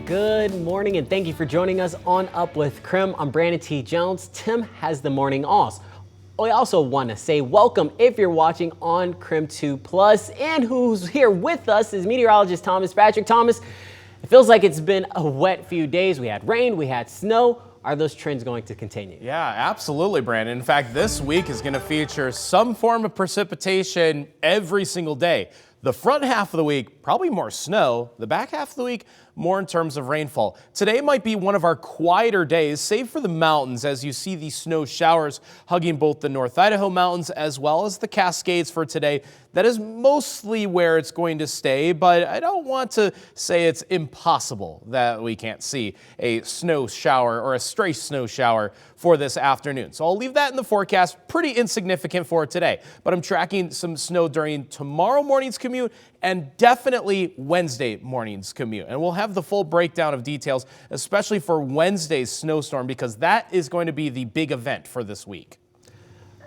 Good morning and thank you for joining us on Up with KREM. I'm Brandon T. Jones. Tim has the morning off. We also want to say welcome if you're watching on KREM 2 Plus, and who's here with us is meteorologist Thomas Patrick. Thomas, it feels like it's been a wet few days. We had rain, we had snow. Are those trends going to continue? Yeah, absolutely, Brandon. In fact, this week is going to feature some form of precipitation every single day. The front half of the week, probably more snow. The back half of the week, more in terms of rainfall. Today might be one of our quieter days, save for the mountains, as you see these snow showers hugging both the North Idaho mountains as well as the Cascades for today. That is mostly where it's going to stay, but I don't want to say it's impossible that we can't see a snow shower or a stray snow shower for this afternoon. So I'll leave that in the forecast, pretty insignificant for today, but I'm tracking some snow during tomorrow morning's commute and definitely Wednesday morning's commute. And we'll have the full breakdown of details, especially for Wednesday's snowstorm, because that is going to be the big event for this week.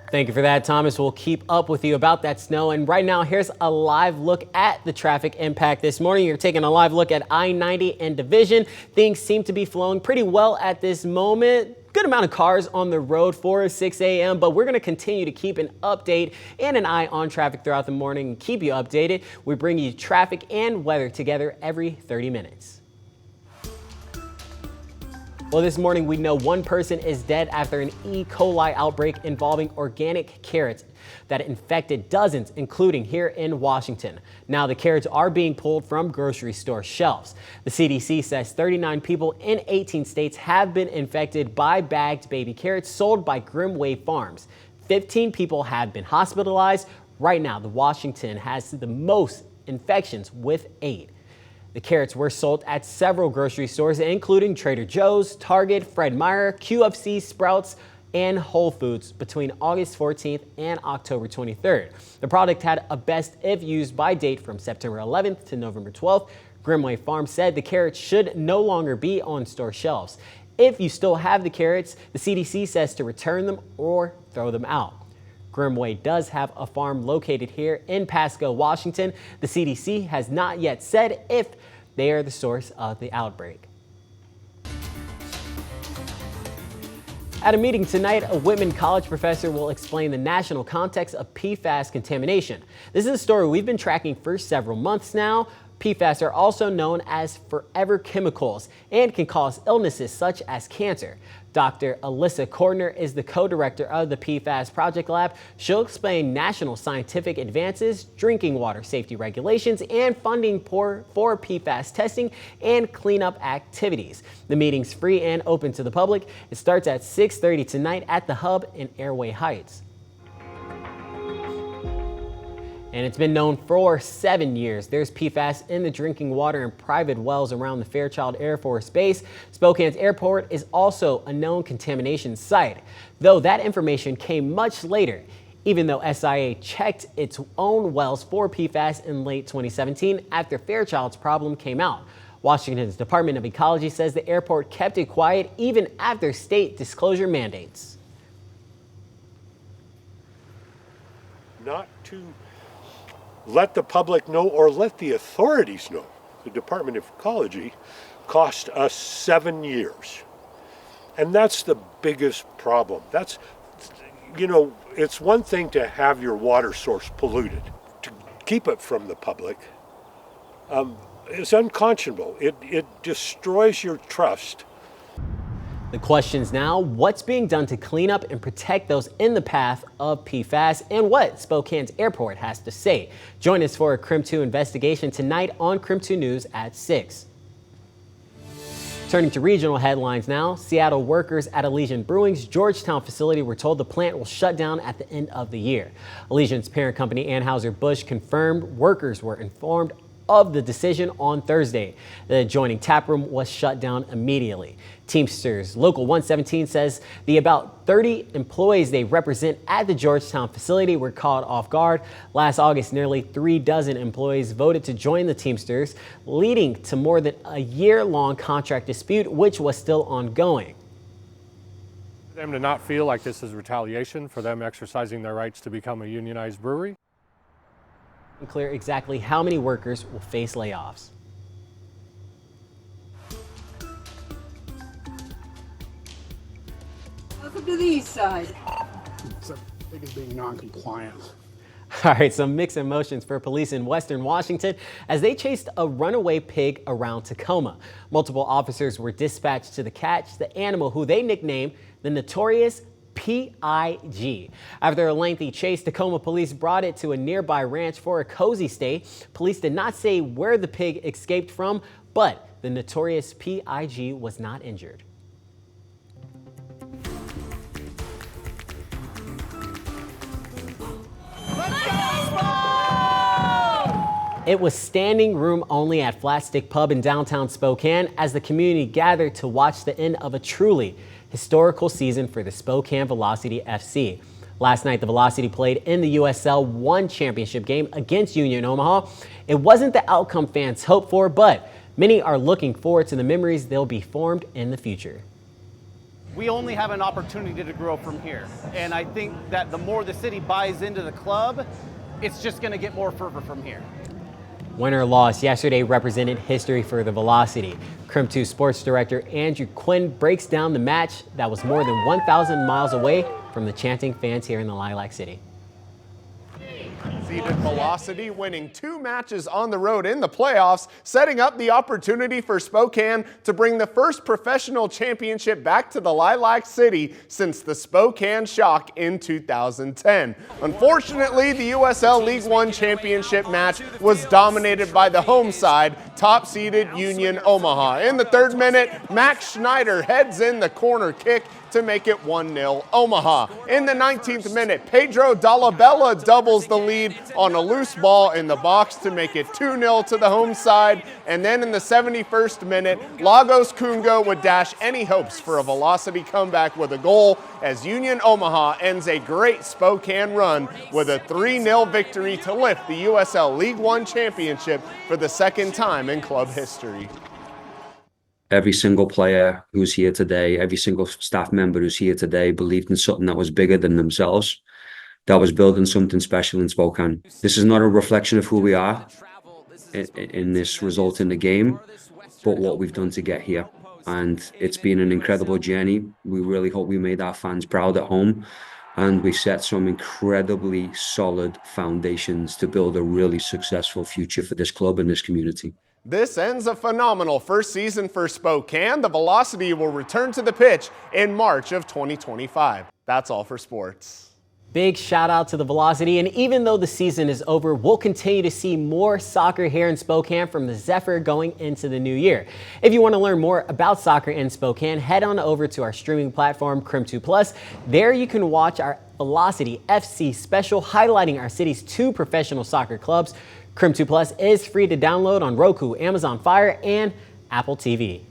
Thank you for that, Thomas. We'll keep up with you about that snow. And right now, here's a live look at the traffic impact this morning. You're taking a live look at I-90 and Division. Things seem to be flowing pretty well at this moment. Good amount of cars on the road for 6 a.m., but we're going to continue to keep an update and an eye on traffic throughout the morning and keep you updated. We bring you traffic and weather together every 30 minutes. Well, this morning we know one person is dead after an E. coli outbreak involving organic carrots that infected dozens, including here in Washington. Now the carrots are being pulled from grocery store shelves. The CDC says 39 people in 18 states have been infected by bagged baby carrots sold by Runaway farms. 15 people have been hospitalized. Right now, the Washington has the most infections with 8. The carrots were sold at several grocery stores, including Trader Joe's, Target, Fred Meyer, QFC, Sprouts, and Whole Foods between August 14th and October 23rd. The product had a best if used by date from September 11th to November 12th. Runaway Farm said the carrots should no longer be on store shelves. If you still have the carrots, the CDC says to return them or throw them out. Runaway does have a farm located here in Pasco, Washington. The CDC has not yet said if they are the source of the outbreak. At a meeting tonight, a Whitman College professor will explain the national context of PFAS contamination. This is a story we've been tracking for several months now. PFAS are also known as forever chemicals and can cause illnesses such as cancer. Dr. Alyssa Cordner is the co-director of the PFAS Project Lab. She'll explain national scientific advances, drinking water safety regulations, and funding for PFAS testing and cleanup activities. The meeting's free and open to the public. It starts at 6:30 tonight at the Hub in Airway Heights. And it's been known for 7 years. There's PFAS in the drinking water in private wells around the Fairchild Air Force Base. Spokane's airport is also a known contamination site, though that information came much later, even though SIA checked its own wells for PFAS in late 2017 after Fairchild's problem came out. Washington's Department of Ecology says the airport kept it quiet even after state disclosure mandates. Not to let the public know or let the authorities know. The Department of Ecology cost us 7 years. And that's the biggest problem. That's, it's one thing to have your water source polluted. To keep it from the public is unconscionable. It destroys your trust. The question's now, what's being done to clean up and protect those in the path of PFAS, and what Spokane's airport has to say? Join us for a KREM 2 investigation tonight on KREM 2 News at 6. Turning to regional headlines now, Seattle workers at Elysian Brewing's Georgetown facility were told the plant will shut down at the end of the year. Elysian's parent company Anheuser-Busch confirmed workers were informed of the decision on Thursday. The adjoining taproom was shut down immediately. Teamsters Local 117 says the about 30 employees they represent at the Georgetown facility were caught off guard. Last August, nearly 36 employees voted to join the Teamsters, leading to more than a year-long contract dispute, which was still ongoing. Them to not feel like this is retaliation for them exercising their rights to become a unionized brewery. Unclear exactly how many workers will face layoffs. Welcome to the east side. It's as big as being non-compliant. All right, some mixed emotions for police in Western Washington as they chased a runaway pig around Tacoma. Multiple officers were dispatched to catch the animal, who they nicknamed the notorious PIG. After a lengthy chase, Tacoma police brought it to a nearby ranch for a cozy stay. Police did not say where the pig escaped from, but the notorious PIG was not injured. It was standing room only at Flat Stick Pub in downtown Spokane as the community gathered to watch the end of a truly historical season for the Spokane Velocity FC. Last night, the Velocity played in the USL 1 championship game against Union Omaha. It wasn't the outcome fans hoped for, but many are looking forward to the memories they'll be formed in the future. We only have an opportunity to grow from here. And I think that the more the city buys into the club, it's just going to get more fervor from here. Win or loss, yesterday represented history for the Velocity. KREM 2 Sports Director Andrew Quinn breaks down the match that was more than 1,000 miles away from the chanting fans here in the Lilac City. Seeded Velocity winning 2 matches on the road in the playoffs, setting up the opportunity for Spokane to bring the first professional championship back to the Lilac City since the Spokane Shock in 2010. Unfortunately, the USL League One championship match was dominated by the home side, top-seeded Union Omaha. In the 3rd minute, Max Schneider heads in the corner kick to make it 1-0 Omaha. In the 19th minute, Pedro Dalabella doubles the lead on a loose ball in the box to make it 2-0 to the home side. And then in the 71st minute, Lagos Kungo would dash any hopes for a Velocity comeback with a goal as Union Omaha ends a great Spokane run with a 3-0 victory to lift the USL League One championship for the 2nd time in club history. Every single player who's here today, every single staff member who's here today believed in something that was bigger than themselves, that was building something special in Spokane. This is not a reflection of who we are in this result in the game, but what we've done to get here. And it's been an incredible journey. We really hope we made our fans proud at home, and we set some incredibly solid foundations to build a really successful future for this club and this community. This ends a phenomenal first season for Spokane. The Velocity will return to the pitch in March of 2025. That's all for sports. Big shout out to the Velocity, and even though the season is over, we'll continue to see more soccer here in Spokane from the Zephyr going into the new year. If you want to learn more about soccer in Spokane, head on over to our streaming platform, KREM 2 Plus. There you can watch our Velocity FC special highlighting our city's 2 professional soccer clubs. KREM 2 Plus is free to download on Roku, Amazon Fire, and Apple TV.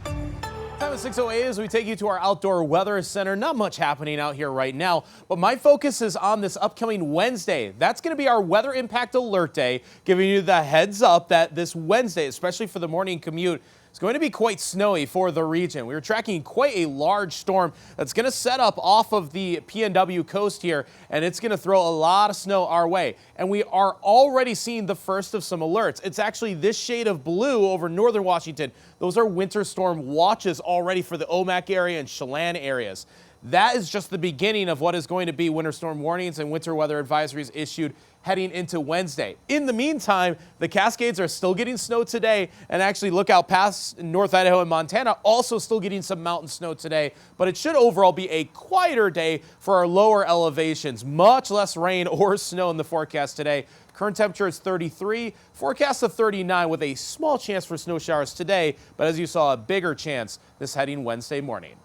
Time is 6:08 as we take you to our outdoor weather center. Not much happening out here right now, but my focus is on this upcoming Wednesday. That's going to be our weather impact alert day, giving you the heads up that this Wednesday, especially for the morning commute, it's going to be quite snowy for the region. We are tracking quite a large storm that's going to set up off of the PNW coast here, and it's going to throw a lot of snow our way. And we are already seeing the first of some alerts. It's actually this shade of blue over northern Washington. Those are winter storm watches already for the Omak area and Chelan areas. That is just the beginning of what is going to be winter storm warnings and winter weather advisories issued heading into Wednesday. In the meantime, the Cascades are still getting snow today, and actually look out past North Idaho and Montana, also still getting some mountain snow today, but it should overall be a quieter day for our lower elevations. Much less rain or snow in the forecast today. Current temperature is 33, forecast of 39 with a small chance for snow showers today, but as you saw, a bigger chance this heading Wednesday morning.